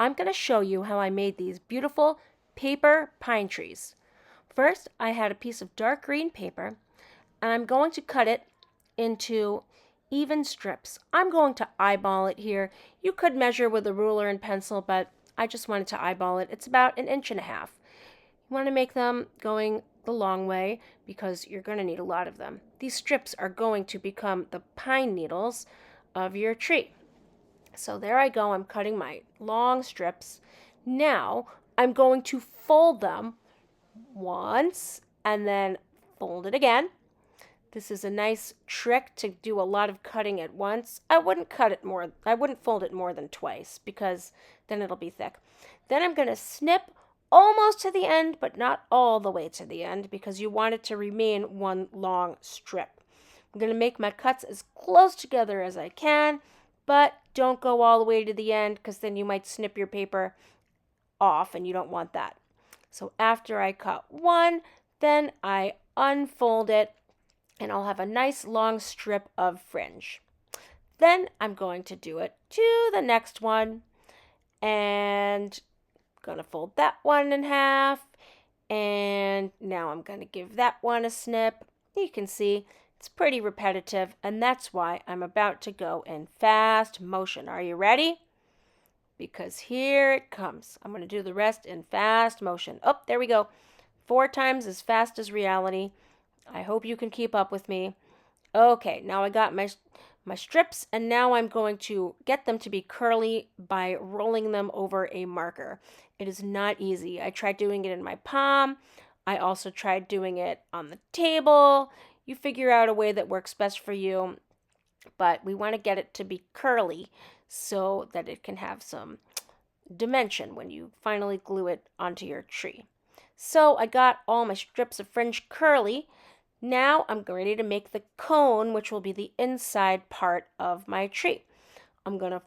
I'm going to show you how I made these beautiful paper pine trees. First, I had a piece of dark green paper, and I'm going to cut it into even strips. I'm going to eyeball it here. You could measure with a ruler and pencil, but I just wanted to eyeball it. It's about 1.5 inches. You want to make them going the long way because you're going to need a lot of them. These strips are going to become the pine needles of your tree. So there I go, I'm cutting my long strips. Now I'm going to fold them once and then fold it again. This is a nice trick to do a lot of cutting at once. I wouldn't fold it more than twice because then it'll be thick. Then I'm going to snip almost to the end, but not all the way to the end because you want it to remain one long strip. I'm going to make my cuts as close together as I can, but don't go all the way to the end because then you might snip your paper off and you don't want that. So after I cut one, then I unfold it and I'll have a nice long strip of fringe. Then I'm going to do it to the next one and I'm going to fold that one in half, and now I'm going to give that one a snip. You can see it's pretty repetitive, and that's why I'm about to go in fast motion. Are you ready? Because here it comes. I'm going to do the rest in fast motion. Oh, there we go. 4 times as fast as reality. I hope you can keep up with me. Okay, now I got my strips, and now I'm going to get them to be curly by rolling them over a marker. It is not easy. I tried doing it in my palm. I also tried doing it on the table. You figure out a way that works best for you, but we want to get it to be curly so that it can have some dimension when you finally glue it onto your tree. So I got all my strips of fringe curly. Now I'm ready to make the cone, which will be the inside part of my tree. I'm going to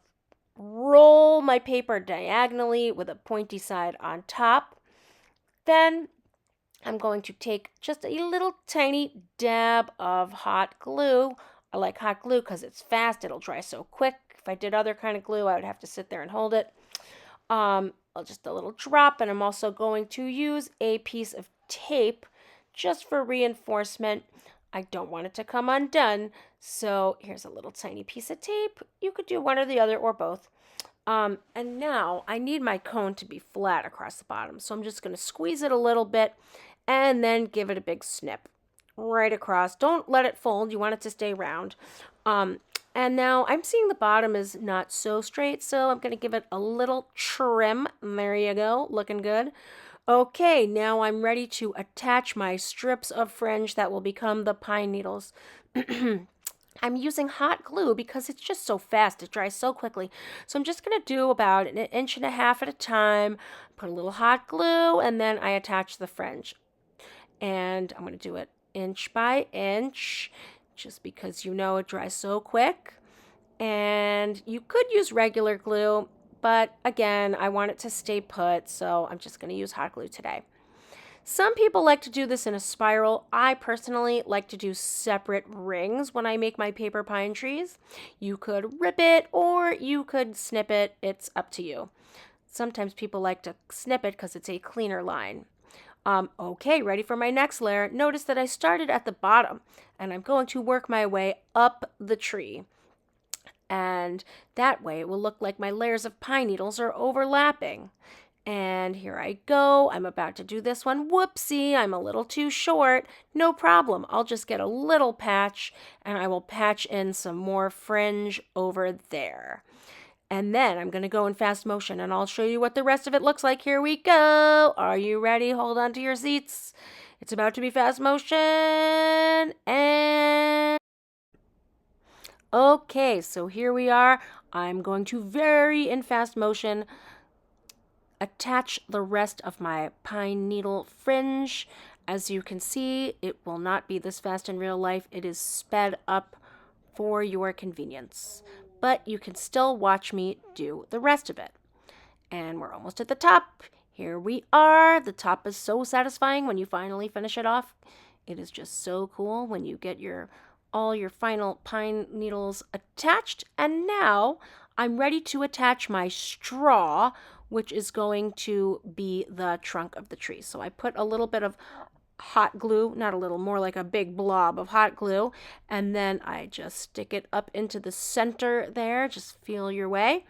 roll my paper diagonally with a pointy side on top. Then I'm going to take just a little tiny dab of hot glue. I like hot glue because it's fast. It'll dry so quick. If I did other kind of glue, I would have to sit there and hold it. Just a little drop, and I'm also going to use a piece of tape just for reinforcement. I don't want it to come undone, so here's a little tiny piece of tape. You could do one or the other or both. And now I need my cone to be flat across the bottom, so I'm just going to squeeze it a little bit and then give it a big snip right across. Don't let it fold. You want it to stay round. And now I'm seeing the bottom is not so straight, so I'm going to give it a little trim. There you go, looking good. Okay, now I'm ready to attach my strips of fringe that will become the pine needles. I'm using hot glue because it's just so fast. It dries so quickly. So I'm just going to do about 1.5 inches at a time. Put a little hot glue, and then I attach the fringe. And I'm going to do it inch by inch, just because you know it dries so quick. And you could use regular glue, but again, I want it to stay put, so I'm just going to use hot glue today. Some people like to do this in a spiral. I personally like to do separate rings when I make my paper pine trees. You could rip it or you could snip it. It's up to you. Sometimes people like to snip it because it's a cleaner line. Okay, ready for my next layer. Notice that I started at the bottom and I'm going to work my way up the tree. And that way it will look like my layers of pine needles are overlapping. And here I go. I'm about to do this one. Whoopsie, I'm a little too short. No problem. I'll just get a little patch and I will patch in some more fringe over there. And then I'm going to go in fast motion and I'll show you what the rest of it looks like. Here we go. Are you ready? Hold on to your seats. It's about to be fast motion. And okay, so here we are. I'm going to very in fast motion attach the rest of my pine needle fringe. As you can see, it will not be this fast in real life. It is sped up for your convenience. But you can still watch me do the rest of it. And we're almost at the top. Here we are. The top is so satisfying when you finally finish it off. It is just so cool when you get all your final pine needles attached. And now I'm ready to attach my straw which is going to be the trunk of the tree. So I put a little bit of hot glue, not a little, more like a big blob of hot glue, and then I just stick it up into the center there. Just feel your way,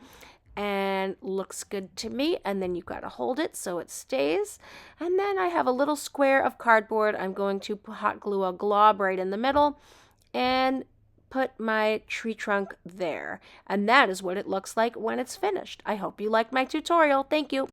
and looks good to me. And then you've got to hold it so it stays. And then I have a little square of cardboard. I'm going to hot glue a glob right in the middle and put my tree trunk there. And that is what it looks like when it's finished. I hope you liked my tutorial. Thank you.